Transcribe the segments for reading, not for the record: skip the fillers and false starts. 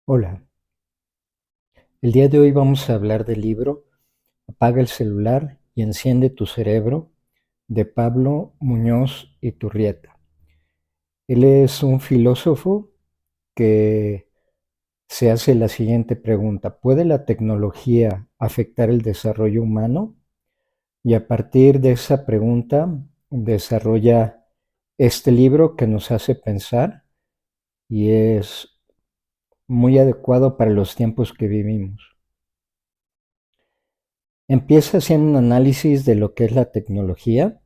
Hola, el día de hoy vamos a hablar del libro Apaga el celular y enciende tu cerebro de Pablo Muñoz Iturrieta. Él es un filósofo que se hace la siguiente pregunta: ¿puede la tecnología afectar el desarrollo humano? Y a partir de esa pregunta desarrolla este libro que nos hace pensar y es muy adecuado para los tiempos que vivimos. Empieza haciendo un análisis de lo que es la tecnología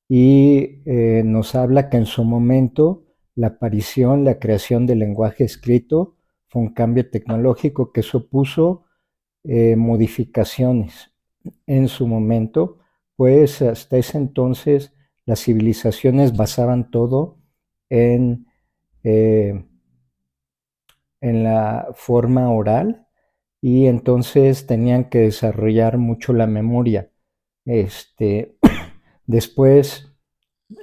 y nos habla que en su momento la creación del lenguaje escrito fue un cambio tecnológico que supuso modificaciones en su momento, pues hasta ese entonces las civilizaciones basaban todo en, eh, en la forma oral y entonces tenían que desarrollar mucho la memoria. Este, Después,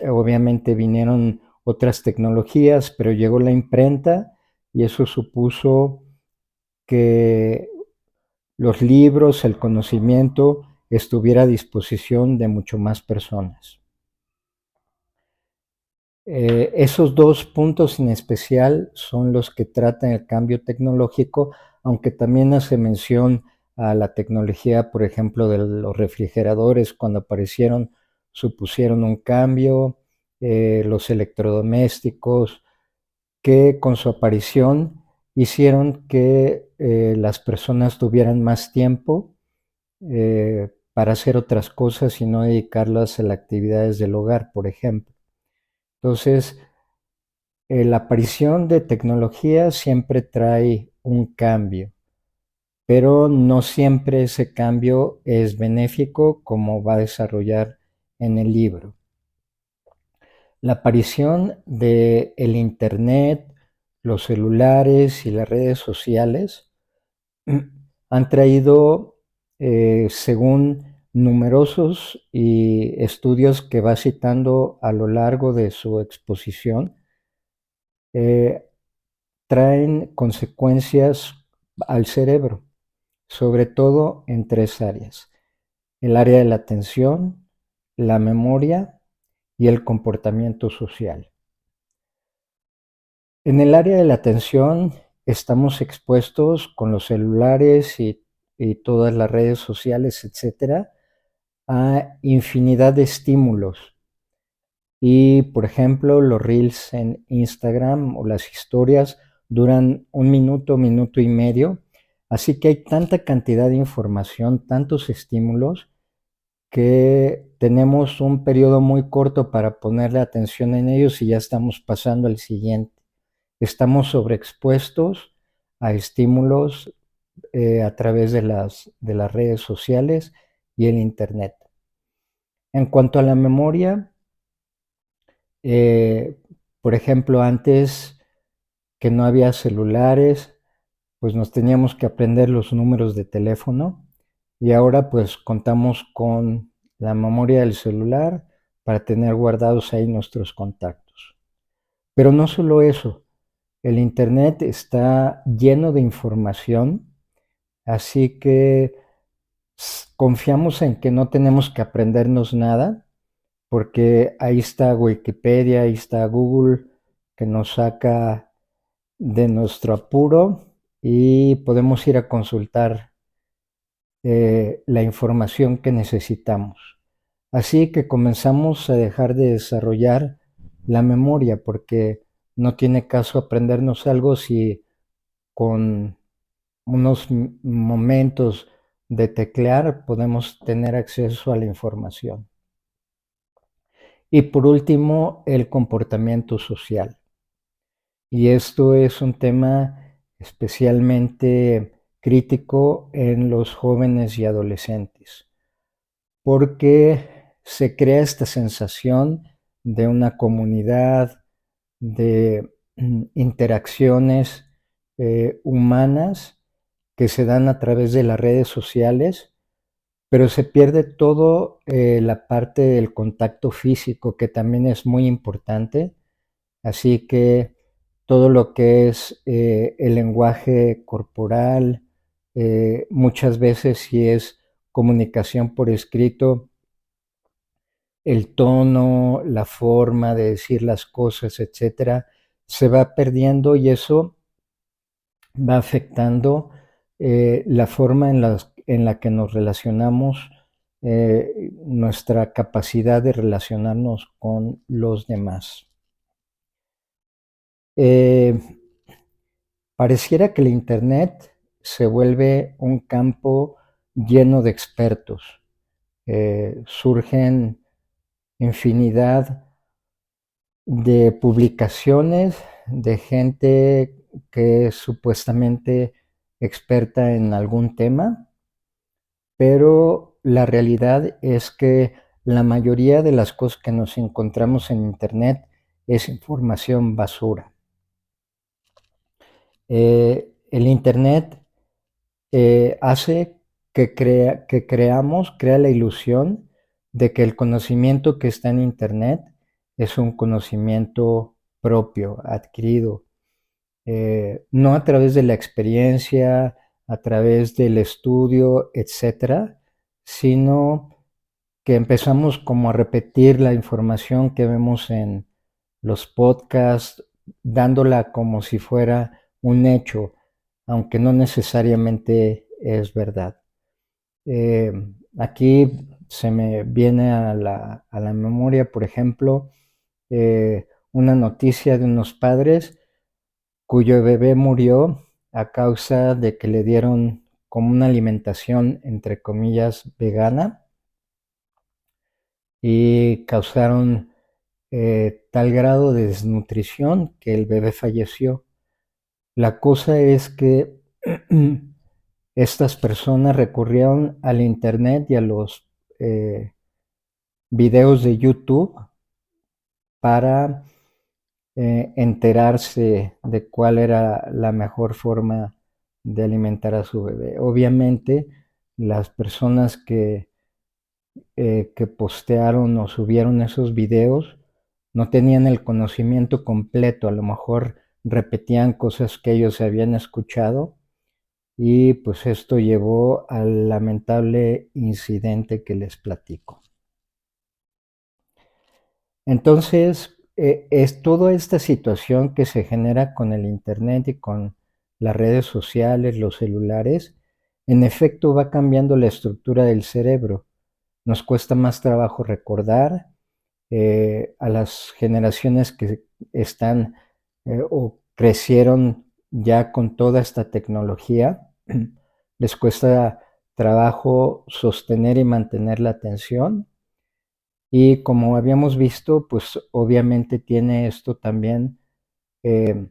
obviamente, vinieron otras tecnologías, pero llegó la imprenta y eso supuso que los libros, el conocimiento, estuviera a disposición de mucho más personas. Esos dos puntos en especial son los que tratan el cambio tecnológico, aunque también hace mención a la tecnología, por ejemplo, de los refrigeradores, cuando aparecieron, supusieron un cambio, los electrodomésticos, que con su aparición hicieron que las personas tuvieran más tiempo para hacer otras cosas y no dedicarlas a las actividades del hogar, por ejemplo. Entonces, la aparición de tecnología siempre trae un cambio, pero no siempre ese cambio es benéfico, como va a desarrollar en el libro. La aparición del Internet, los celulares y las redes sociales han traído, según numerosos estudios que va citando a lo largo de su exposición, eh, traen consecuencias al cerebro, sobre todo en tres áreas: el área de la atención, la memoria y el comportamiento social. En el área de la atención estamos expuestos con los celulares y todas las redes sociales, etcétera, a infinidad de estímulos. Y, por ejemplo, los reels en Instagram o las historias duran un minuto, minuto y medio. Así que hay tanta cantidad de información, tantos estímulos, que tenemos un periodo muy corto para ponerle atención en ellos y ya estamos pasando al siguiente. Estamos sobreexpuestos a estímulos a través de las redes sociales y el Internet. En cuanto a la memoria, eh, por ejemplo, antes que no había celulares, pues nos teníamos que aprender los números de teléfono y ahora pues contamos con la memoria del celular para tener guardados ahí nuestros contactos. Pero no solo eso, el Internet está lleno de información, así que confiamos en que no tenemos que aprendernos nada, porque ahí está Wikipedia, ahí está Google, que nos saca de nuestro apuro y podemos ir a consultar la información que necesitamos. Así que comenzamos a dejar de desarrollar la memoria, porque no tiene caso aprendernos algo si con unos momentos de teclear podemos tener acceso a la información. Y por último, el comportamiento social. Y esto es un tema especialmente crítico en los jóvenes y adolescentes, porque se crea esta sensación de una comunidad, de interacciones humanas que se dan a través de las redes sociales, pero se pierde todo la parte del contacto físico, que también es muy importante. Así que todo lo que es el lenguaje corporal, muchas veces si es comunicación por escrito, el tono, la forma de decir las cosas, etcétera, se va perdiendo y eso va afectando la forma en la que nos relacionamos, nuestra capacidad de relacionarnos con los demás. Eh, Pareciera que el Internet se vuelve un campo lleno de expertos. Surgen infinidad de publicaciones de gente que es supuestamente experta en algún tema, pero la realidad es que la mayoría de las cosas que nos encontramos en Internet es información basura. El Internet hace crea la ilusión de que el conocimiento que está en Internet es un conocimiento propio, adquirido, no a través de la experiencia, a través del estudio, etcétera, sino que empezamos como a repetir la información que vemos en los podcasts, dándola como si fuera un hecho, aunque no necesariamente es verdad. Eh, Aquí se me viene a la memoria, por ejemplo, una noticia de unos padres cuyo bebé murió a causa de que le dieron como una alimentación, entre comillas, vegana y causaron tal grado de desnutrición que el bebé falleció. La cosa es que estas personas recurrieron al Internet y a los videos de YouTube para enterarse de cuál era la mejor forma de alimentar a su bebé. Obviamente, las personas que postearon o subieron esos videos no tenían el conocimiento completo, a lo mejor repetían cosas que ellos habían escuchado y pues esto llevó al lamentable incidente que les platico. Entonces, es toda esta situación que se genera con el Internet y con las redes sociales, los celulares, en efecto va cambiando la estructura del cerebro. Nos cuesta más trabajo recordar, a las generaciones que están o crecieron ya con toda esta tecnología, les cuesta trabajo sostener y mantener la atención. Y como habíamos visto, pues obviamente tiene esto también eh,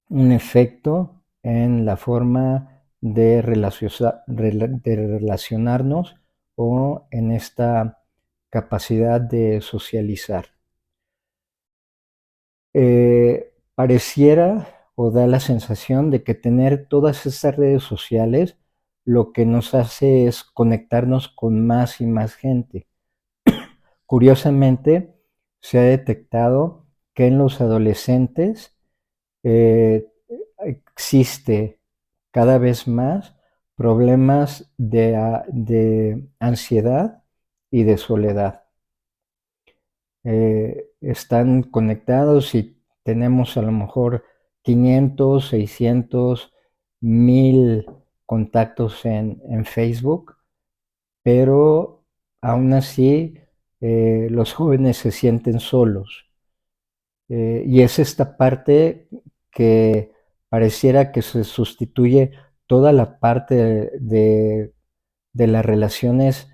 un efecto en la forma de relacionarnos o en esta capacidad de socializar. Pareciera o da la sensación de que tener todas estas redes sociales lo que nos hace es conectarnos con más y más gente. Curiosamente, se ha detectado que en los adolescentes eh, existe cada vez más problemas de ansiedad y de soledad. Están conectados y tenemos a lo mejor 500, 600, 1000 contactos en Facebook, pero aún así los jóvenes se sienten solos. Y es esta parte que pareciera que se sustituye toda la parte de las relaciones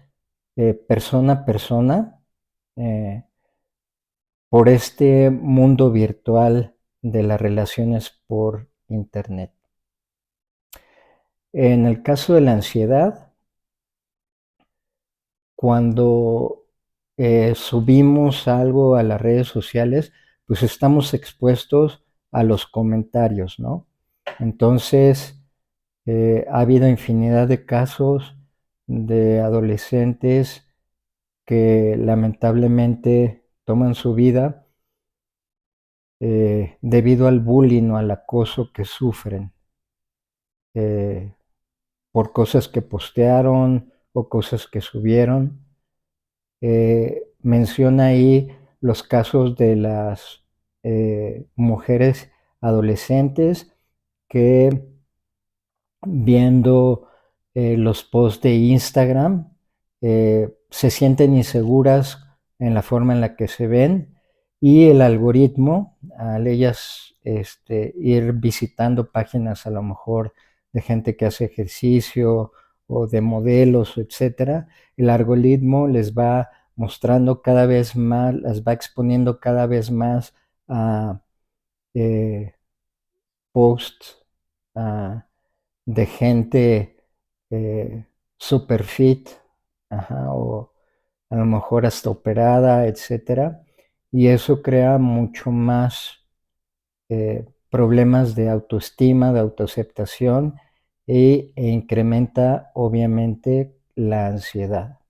persona a persona por este mundo virtual de las relaciones por Internet. En el caso de la ansiedad, cuando subimos algo a las redes sociales, pues estamos expuestos a los comentarios, ¿no? Entonces, ha habido infinidad de casos de adolescentes que lamentablemente toman su vida debido al bullying o al acoso que sufren eh, por cosas que postearon o cosas que subieron. Menciona ahí los casos de las mujeres adolescentes que viendo los posts de Instagram se sienten inseguras en la forma en la que se ven y el algoritmo, al ellas ir visitando páginas a lo mejor de gente que hace ejercicio o de modelos, etcétera, el algoritmo les va mostrando cada vez más, las va exponiendo cada vez más a eh, posts, a de gente super fit, ajá, o a lo mejor hasta operada, etcétera, y eso crea mucho más problemas de autoestima, de autoaceptación e incrementa obviamente la ansiedad.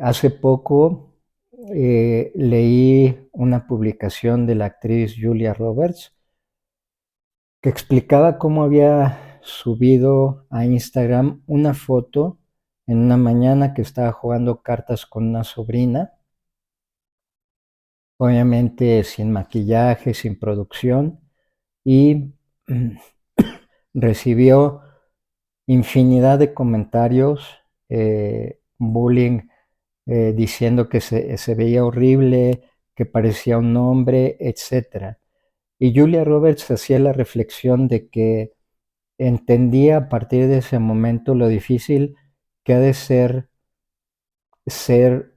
Hace poco leí una publicación de la actriz Julia Roberts que explicaba cómo había subido a Instagram una foto en una mañana que estaba jugando cartas con una sobrina, obviamente sin maquillaje, sin producción, y recibió infinidad de comentarios, bullying, diciendo que se veía horrible, que parecía un hombre, etc. Y Julia Roberts hacía la reflexión de que entendía a partir de ese momento lo difícil que ha de ser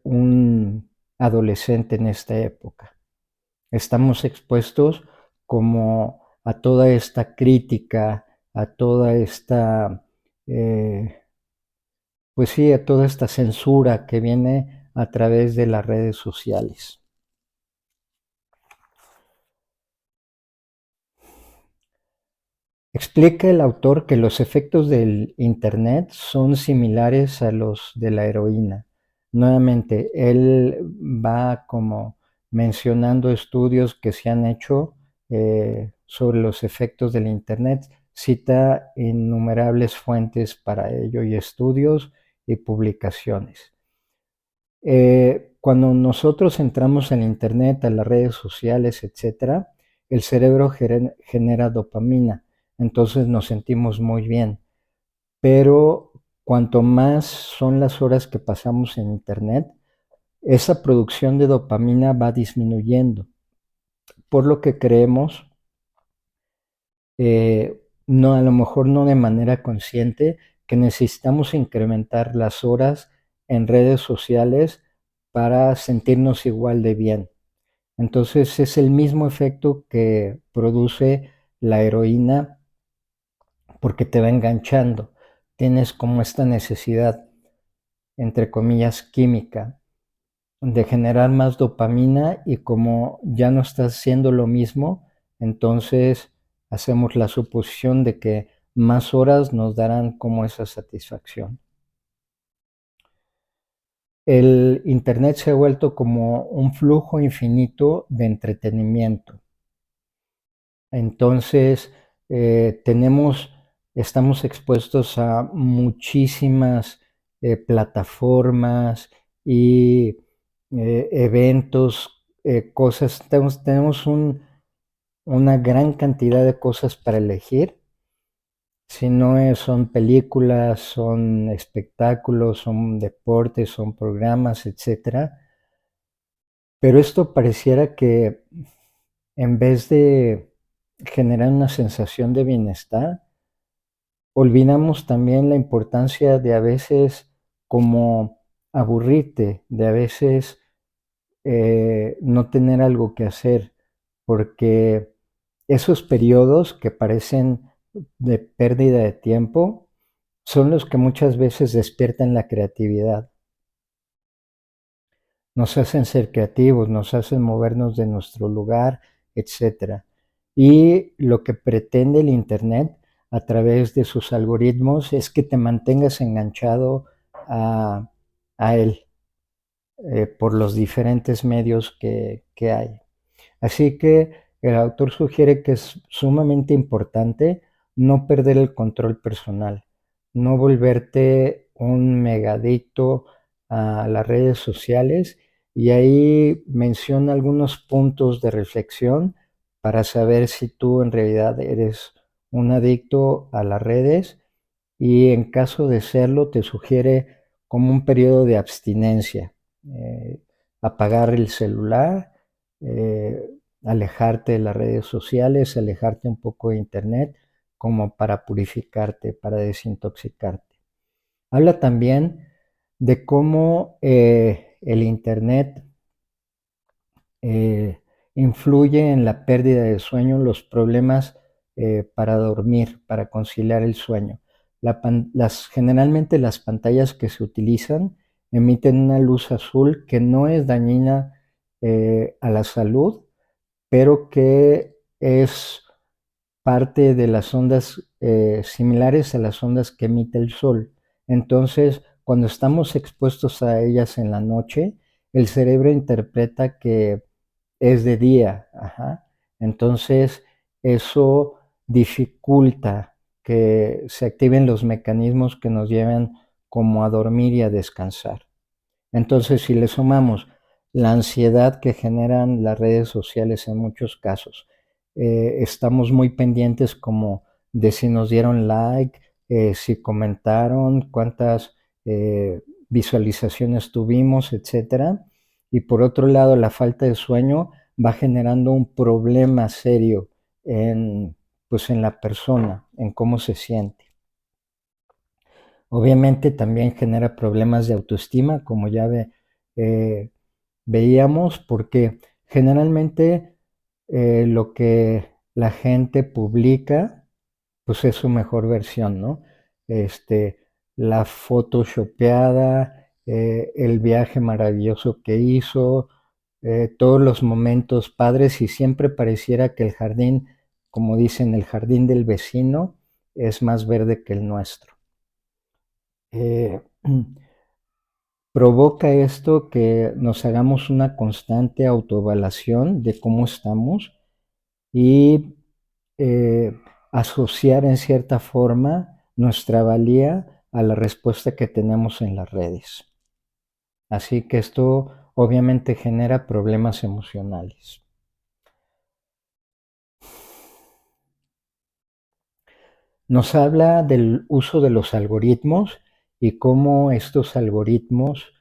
un adolescente en esta época. Estamos expuestos como a toda esta crítica, a toda esta, pues sí, a toda esta censura que viene a través de las redes sociales. Explica el autor que los efectos del Internet son similares a los de la heroína. Nuevamente, él va como mencionando estudios que se han hecho sobre los efectos del Internet, cita innumerables fuentes para ello y estudios y publicaciones. Cuando nosotros entramos en Internet, a las redes sociales, etcétera, el cerebro genera dopamina, entonces nos sentimos muy bien. Pero cuanto más son las horas que pasamos en Internet, esa producción de dopamina va disminuyendo, por lo que creemos, no, a lo mejor no de manera consciente, que necesitamos incrementar las horas en redes sociales para sentirnos igual de bien. Entonces es el mismo efecto que produce la heroína porque te va enganchando. Tienes como esta necesidad, entre comillas, química, de generar más dopamina y como ya no estás haciendo lo mismo, entonces hacemos la suposición de que más horas nos darán como esa satisfacción. El Internet se ha vuelto como un flujo infinito de entretenimiento. Entonces, estamos expuestos a muchísimas plataformas y eventos, cosas. Tenemos una gran cantidad de cosas para elegir. Si no son películas, son espectáculos, son deportes, son programas, etcétera. Pero esto pareciera que en vez de generar una sensación de bienestar, olvidamos también la importancia de a veces como aburrirte, de a veces no tener algo que hacer, porque esos periodos que parecen de pérdida de tiempo son los que muchas veces despiertan la creatividad. Nos hacen ser creativos, nos hacen movernos de nuestro lugar, etcétera. Y lo que pretende el Internet a través de sus algoritmos es que te mantengas enganchado a él por los diferentes medios que hay. Así que el autor sugiere que es sumamente importante no perder el control personal, no volverte un megadicto a las redes sociales, y ahí menciona algunos puntos de reflexión para saber si tú en realidad eres un adicto a las redes, y en caso de serlo te sugiere como un periodo de abstinencia, apagar el celular, eh, alejarte de las redes sociales, alejarte un poco de internet, como para purificarte, para desintoxicarte. Habla también de cómo el internet eh, influye en la pérdida de sueño, los problemas para dormir, para conciliar el sueño. Generalmente las pantallas que se utilizan emiten una luz azul que no es dañina a la salud, pero que es parte de las ondas similares a las ondas que emite el sol. Entonces, cuando estamos expuestos a ellas en la noche, el cerebro interpreta que es de día. Ajá. Entonces, eso dificulta que se activen los mecanismos que nos llevan como a dormir y a descansar. Entonces, si le sumamos la ansiedad que generan las redes sociales en muchos casos, estamos muy pendientes como de si nos dieron like, si comentaron, cuántas visualizaciones tuvimos, etcétera. Y por otro lado, la falta de sueño va generando un problema serio en, pues, en la persona, en cómo se siente. Obviamente también genera problemas de autoestima, como ya eh, veíamos, porque generalmente lo que la gente publica, pues es su mejor versión, ¿no? Este, la photoshopeada, el viaje maravilloso que hizo, todos los momentos padres, y siempre pareciera que el jardín, como dicen, el jardín del vecino es más verde que el nuestro. Eh, Provoca esto que nos hagamos una constante autoevaluación de cómo estamos, y eh, asociar en cierta forma nuestra valía a la respuesta que tenemos en las redes. Así que esto obviamente genera problemas emocionales. Nos habla del uso de los algoritmos y cómo estos algoritmos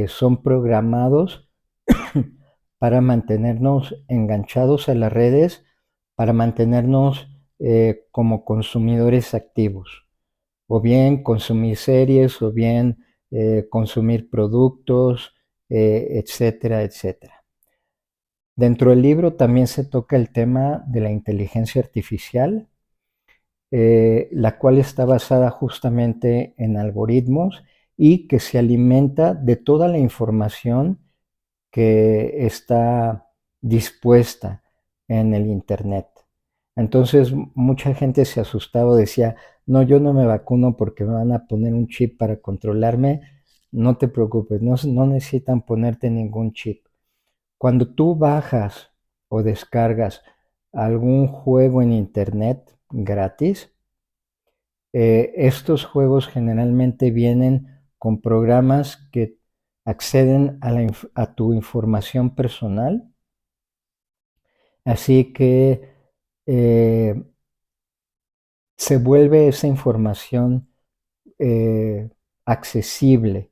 son programados para mantenernos enganchados a las redes, para mantenernos como consumidores activos, o bien consumir series, o bien consumir productos, etcétera, etcétera. Dentro del libro también se toca el tema de la inteligencia artificial, la cual está basada justamente en algoritmos y que se alimenta de toda la información que está dispuesta en el Internet. Entonces mucha gente se asustaba, decía, no, yo no me vacuno porque me van a poner un chip para controlarme. No te preocupes, no necesitan ponerte ningún chip. Cuando tú bajas o descargas algún juego en Internet gratis, estos juegos generalmente vienen con programas que acceden a tu información personal, así que eh, se vuelve esa información eh, accesible,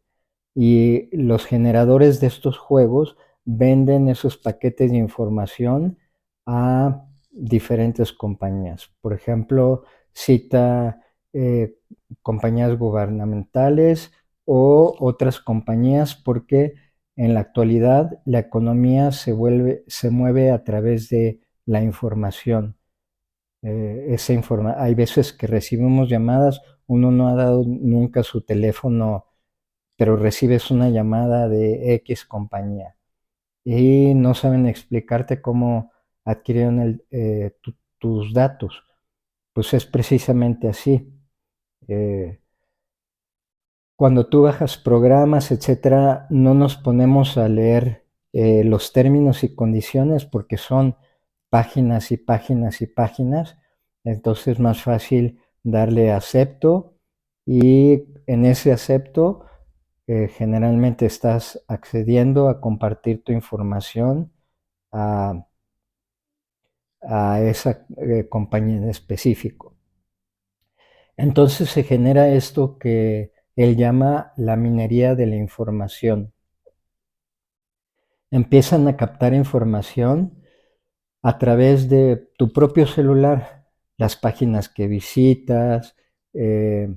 y los generadores de estos juegos venden esos paquetes de información a diferentes compañías. Por ejemplo, cita eh, compañías gubernamentales o otras compañías, porque en la actualidad la economía se mueve a través de la información. Hay veces que recibimos llamadas, uno no ha dado nunca su teléfono, pero recibes una llamada de X compañía y no saben explicarte cómo adquirieron tus datos. Pues es precisamente así. Eh, Cuando tú bajas programas, etcétera, no nos ponemos a leer los términos y condiciones porque son páginas y páginas y páginas, entonces es más fácil darle acepto y en ese acepto generalmente estás accediendo a compartir tu información a, a esa compañía en específico. Entonces se genera esto que él llama la minería de la información. Empiezan a captar información a través de tu propio celular, las páginas que visitas, eh,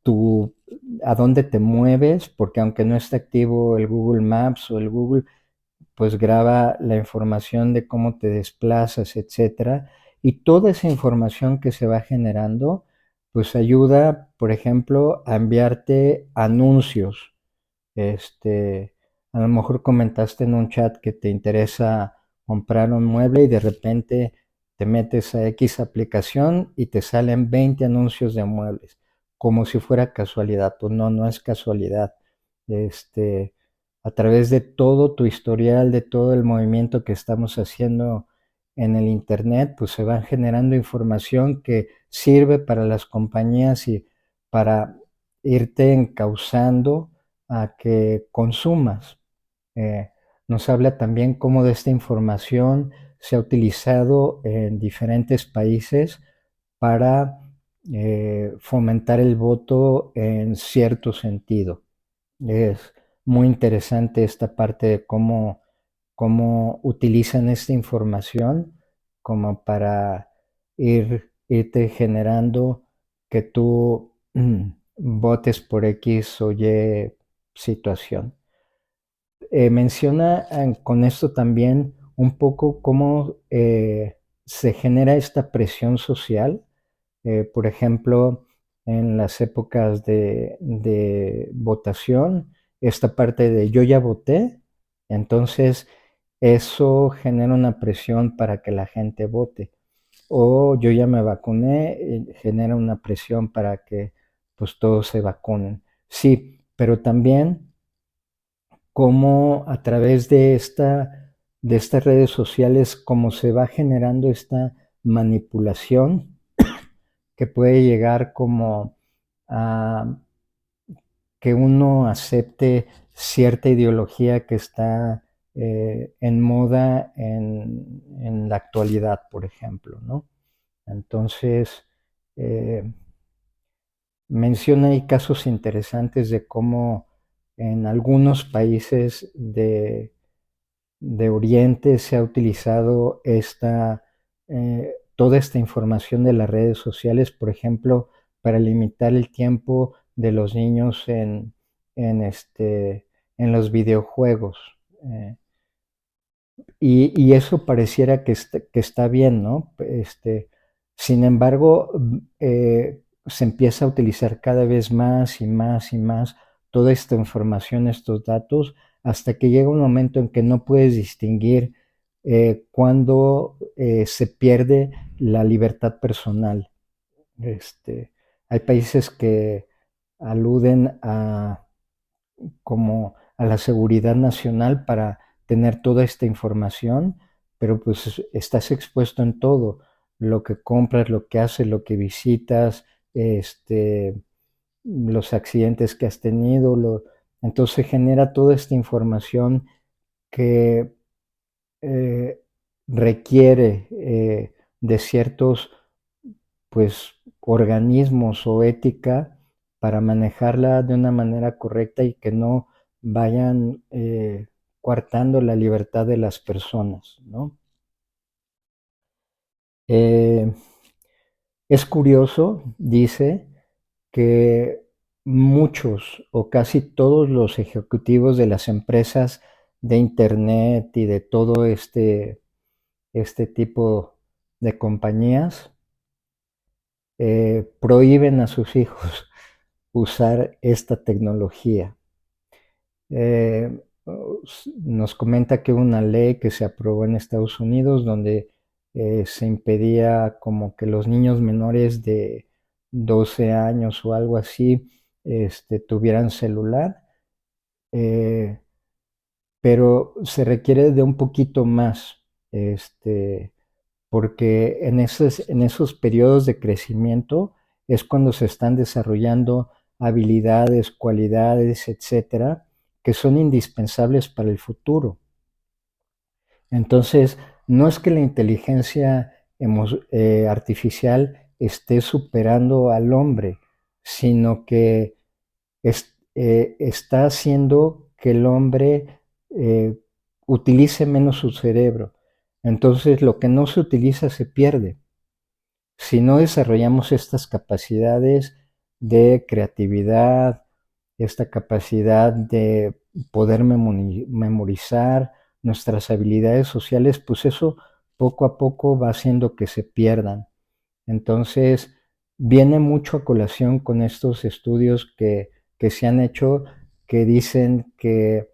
tu, a dónde te mueves, porque aunque no esté activo el Google Maps o el Google, pues graba la información de cómo te desplazas, etcétera. Y toda esa información que se va generando, pues ayuda, por ejemplo, a enviarte anuncios. A lo mejor comentaste en un chat que te interesa comprar un mueble y de repente te metes a X aplicación y te salen 20 anuncios de muebles, como si fuera casualidad. Pues no, no es casualidad. Este, a través de todo tu historial, de todo el movimiento que estamos haciendo en el Internet, pues se va generando información que sirve para las compañías y para irte encauzando a que consumas. Eh, Nos habla también cómo de esta información se ha utilizado en diferentes países para fomentar el voto en cierto sentido. Es muy interesante esta parte de cómo utilizan esta información como para irte generando que tú votes por X o Y situación. Menciona con esto también un poco cómo se genera esta presión social. Por ejemplo, en las épocas de votación, esta parte de yo ya voté, entonces eso genera una presión para que la gente vote. O yo ya me vacuné, genera una presión para que pues todos se vacunen. Sí, pero también cómo a través de estas redes sociales, cómo se va generando esta manipulación que puede llegar como a que uno acepte cierta ideología que está en moda en la actualidad, por ejemplo, ¿no? Entonces, eh, menciona ahí casos interesantes de cómo en algunos países de Oriente se ha utilizado toda esta información de las redes sociales, por ejemplo, para limitar el tiempo de los niños en los videojuegos. Eh, y eso pareciera que está bien, ¿no? Sin embargo, se empieza a utilizar cada vez más y más y más toda esta información, estos datos, hasta que llega un momento en que no puedes distinguir cuándo se pierde la libertad personal. Hay países que aluden como a la seguridad nacional para tener toda esta información, pero pues estás expuesto en todo, lo que compras, lo que haces, lo que visitas, los accidentes que has tenido, entonces genera toda esta información que eh, requiere de ciertos pues organismos o ética para manejarla de una manera correcta y que no vayan coartando la libertad de las personas, ¿no? Eh, es curioso, dice, que muchos o casi todos los ejecutivos de las empresas de Internet y de todo este tipo de compañías prohíben a sus hijos usar esta tecnología. Nos comenta que hubo una ley que se aprobó en Estados Unidos donde se impedía como que los niños menores de 12 años o algo así tuvieran celular, eh, pero se requiere de un poquito más, este, porque en esos periodos de crecimiento es cuando se están desarrollando habilidades, cualidades, etcétera, que son indispensables para el futuro. Entonces, no es que la inteligencia artificial esté superando al hombre, sino que está haciendo que el hombre eh, utilice menos su cerebro. Entonces, lo que no se utiliza se pierde. Si no desarrollamos estas capacidades de creatividad, esta capacidad de poder memorizar nuestras habilidades sociales, pues eso poco a poco va haciendo que se pierdan. Entonces, viene mucho a colación con estos estudios que se han hecho que dicen que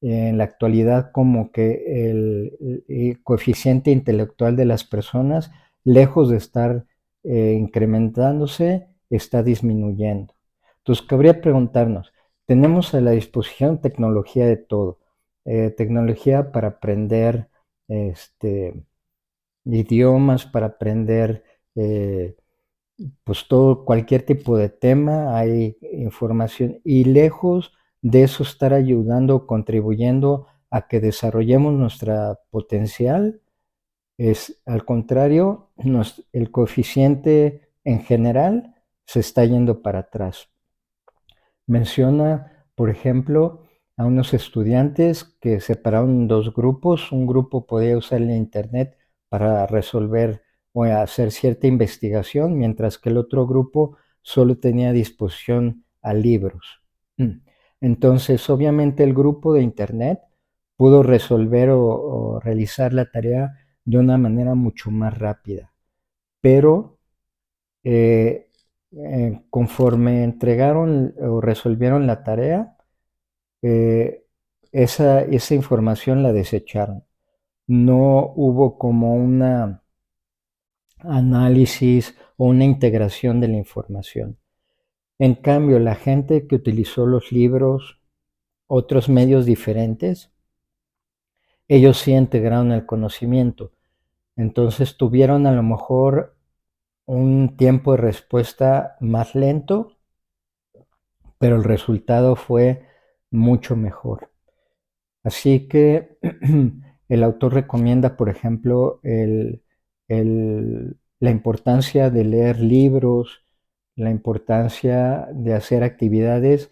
en la actualidad como que el coeficiente intelectual de las personas, lejos de estar incrementándose, está disminuyendo. Entonces, cabría preguntarnos, tenemos a la disposición tecnología de todo, tecnología para aprender idiomas, para aprender pues todo, cualquier tipo de tema, hay información y lejos de eso estar ayudando, contribuyendo a que desarrollemos nuestra potencial, es al contrario, el coeficiente en general se está yendo para atrás. Menciona, por ejemplo, a unos estudiantes que separaron en dos grupos. Un grupo podía usar el Internet para resolver o hacer cierta investigación, mientras que el otro grupo solo tenía disposición a libros. Entonces, obviamente, el grupo de Internet pudo resolver o realizar la tarea de una manera mucho más rápida, pero eh, conforme entregaron o resolvieron la tarea, eh, esa información la desecharon. No hubo como una análisis o una integración de la información. En cambio, la gente que utilizó los libros, otros medios diferentes, ellos sí integraron el conocimiento. Entonces tuvieron a lo mejor un tiempo de respuesta más lento, pero el resultado fue mucho mejor. Así que el autor recomienda, por ejemplo, la importancia de leer libros, la importancia de hacer actividades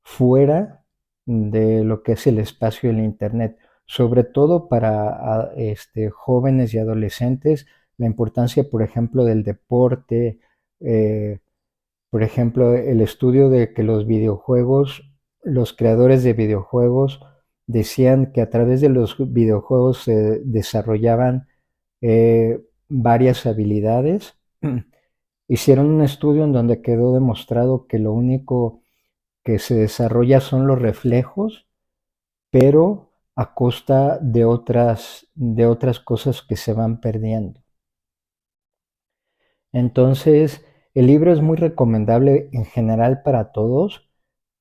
fuera de lo que es el espacio del Internet, sobre todo para jóvenes y adolescentes, la importancia, por ejemplo, del deporte, eh, por ejemplo, el estudio de que los videojuegos, los creadores de videojuegos decían que a través de los videojuegos se desarrollaban varias habilidades. Hicieron un estudio en donde quedó demostrado que lo único que se desarrolla son los reflejos, pero a costa de otras cosas que se van perdiendo. Entonces, el libro es muy recomendable en general para todos,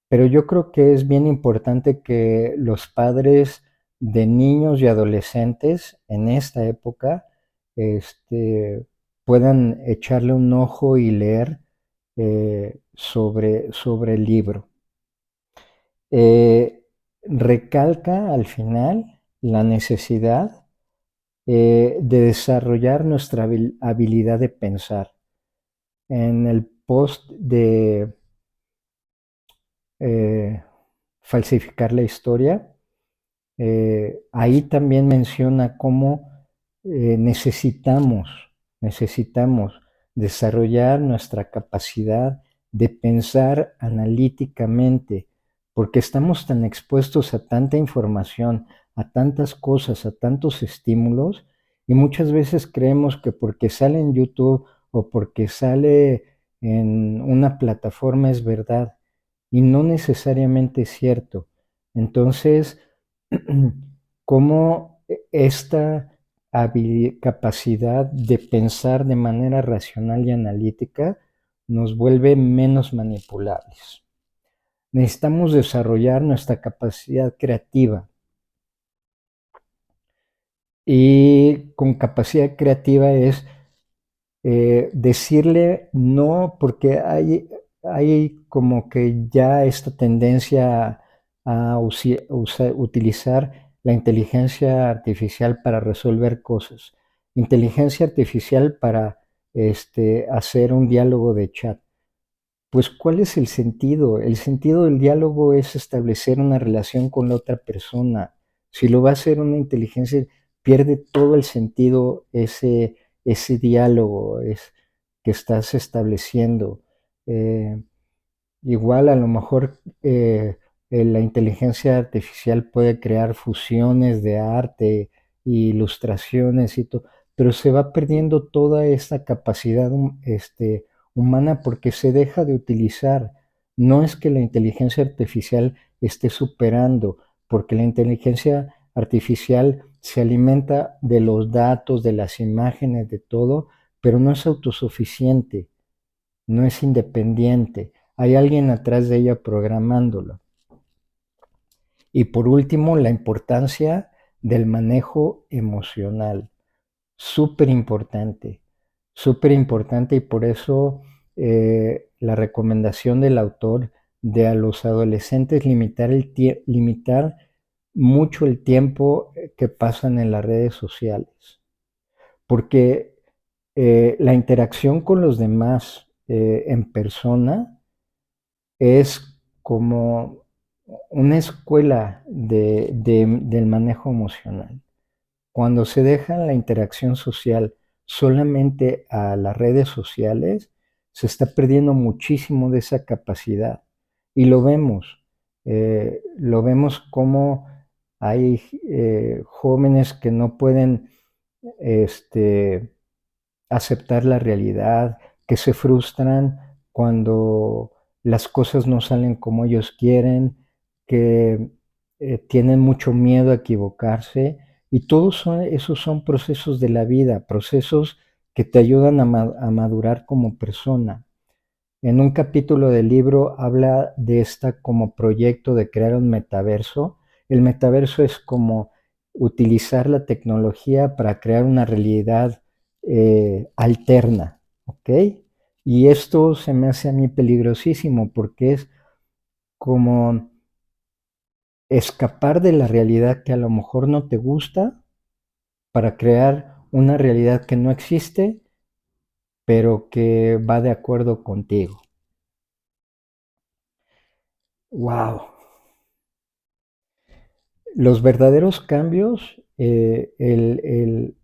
pero yo creo que es bien importante que los padres de niños y adolescentes en esta época puedan echarle un ojo y leer sobre el libro. Eh, Recalca al final la necesidad de desarrollar nuestra habilidad de pensar. En el post de eh, falsificar la historia, ahí también menciona cómo necesitamos desarrollar nuestra capacidad de pensar analíticamente, porque estamos tan expuestos a tanta información, a tantas cosas, a tantos estímulos, y muchas veces creemos que porque sale en YouTube o porque sale en una plataforma es verdad, y no necesariamente es cierto. Entonces, cómo esta capacidad de pensar de manera racional y analítica nos vuelve menos manipulables. Necesitamos desarrollar nuestra capacidad creativa. Y con capacidad creativa es decirle no, porque hay como que ya esta tendencia a utilizar la inteligencia artificial para resolver cosas. Inteligencia artificial para hacer un diálogo de chat. Pues, ¿cuál es el sentido? El sentido del diálogo es establecer una relación con la otra persona. Si lo va a hacer una inteligencia, pierde todo el sentido ese diálogo que estás estableciendo. Eh, Igual a lo mejor la inteligencia artificial puede crear fusiones de arte, ilustraciones y todo, pero se va perdiendo toda esta capacidad humana porque se deja de utilizar. No es que la inteligencia artificial esté superando, porque la inteligencia artificial se alimenta de los datos, de las imágenes, de todo, pero no es autosuficiente, no es independiente, hay alguien atrás de ella programándolo. Y por último, la importancia del manejo emocional, súper importante y por eso la recomendación del autor de a los adolescentes limitar mucho el tiempo que pasan en las redes sociales, porque la interacción con los demás en persona es como una escuela del manejo emocional. Cuando se deja la interacción social solamente a las redes sociales, se está perdiendo muchísimo de esa capacidad. Y lo vemos como hay jóvenes que no pueden este, aceptar la realidad, que se frustran cuando las cosas no salen como ellos quieren, que tienen mucho miedo a equivocarse y esos son procesos de la vida, procesos que te ayudan a madurar como persona. En un capítulo del libro habla de esta como proyecto de crear un metaverso. El metaverso es como utilizar la tecnología para crear una realidad alterna, ¿ok? Y esto se me hace a mí peligrosísimo porque es como escapar de la realidad que a lo mejor no te gusta para crear una realidad que no existe, pero que va de acuerdo contigo. ¡Wow! Los verdaderos cambios, el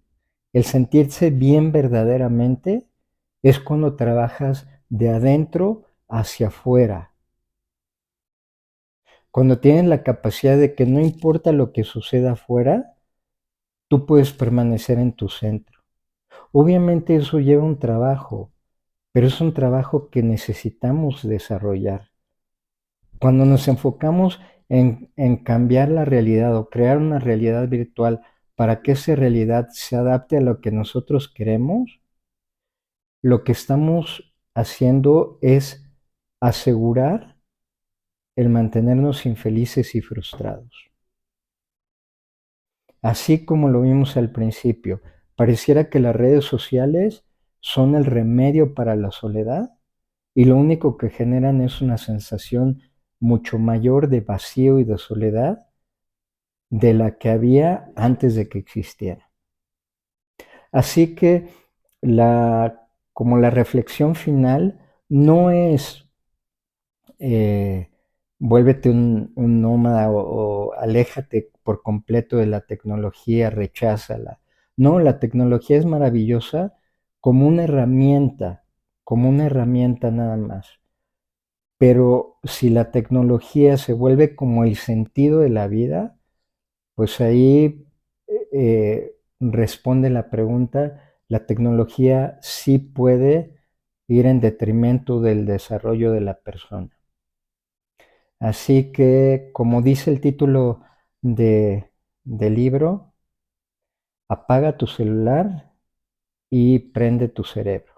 sentirse bien verdaderamente, es cuando trabajas de adentro hacia afuera, cuando tienes la capacidad de que no importa lo que suceda afuera, tú puedes permanecer en tu centro. Obviamente eso lleva un trabajo, pero es un trabajo que necesitamos desarrollar. Cuando nos enfocamos en cambiar la realidad o crear una realidad virtual para que esa realidad se adapte a lo que nosotros queremos, lo que estamos haciendo es asegurar el mantenernos infelices y frustrados. Así como lo vimos al principio, pareciera que las redes sociales son el remedio para la soledad y lo único que generan es una sensación mucho mayor de vacío y de soledad de la que había antes de que existiera. Así que como la reflexión final no es vuélvete un nómada o aléjate por completo de la tecnología, recházala. No, la tecnología es maravillosa como una herramienta nada más. Pero si la tecnología se vuelve como el sentido de la vida, pues ahí responde la pregunta, la tecnología sí puede ir en detrimento del desarrollo de la persona. Así que, como dice el título del libro, apaga tu celular y prende tu cerebro.